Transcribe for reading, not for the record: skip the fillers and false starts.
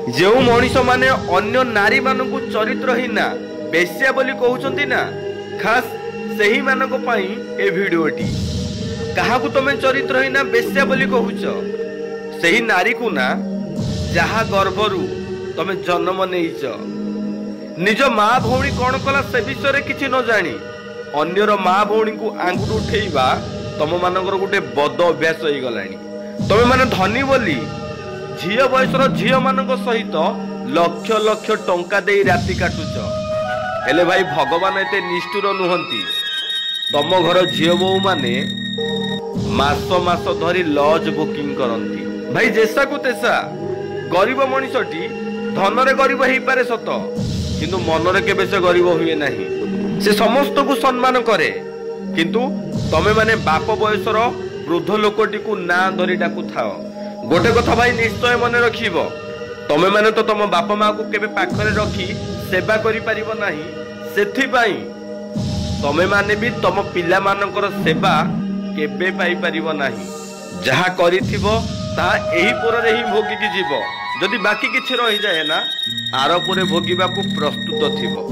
जो मनीष माने अन्य नारी मानकु चरित्रहीना बेश्या बोली कहउचंती ना, खास सही मानक पई ए वीडियोटी। काहाकु तमे चरित्रहीना बेश्या बोली कहउच? सही नारी को ना जहा गर्भरू तमे जन्म नेइच। निज माँ भौणी कौन कला से विषय किछि न जानी अन्यर माँ भौणी को आंगुठ उठेइबा तम मानकर गोटे बद अभ्यास हो गलानी। तमे माने धनी बोली झील बयसर झील मानक सहित लक्ष लक्ष टंका दे राति काटुच। हेले भाई भगवान एते निष्ठुर नुहंती। तम घर झील बोऊ माने मास मास धरी लॉज बुकिंग करंती। भाई जेसा को तेसा गरीब मनीषटी धनरे गरीब हेई पारे सत, किंतु मनरे केबे से गरीब हुए नाही। से समस्त को सम्मान करे, किंतु तमे माने बाप बयसर वृद्ध लोकटी को ना धरी डाकु थाओ। गोटे कथा भाई निश्चय मन रखिबो, तमे माने तो तम बाप माँ को केबे पाखरे रखी सेवा करि परिबो नाही। सेथि पई तमे माने भी तम पिला मानकर सेवा केबे पाई परिबो नाही। जहा करिथिबो ता एही पुरे ही भोगी की जीवो। जदि बाकी किछि रहि जाए ना, आर पुरे भोगिबा को प्रस्तुत थिबो।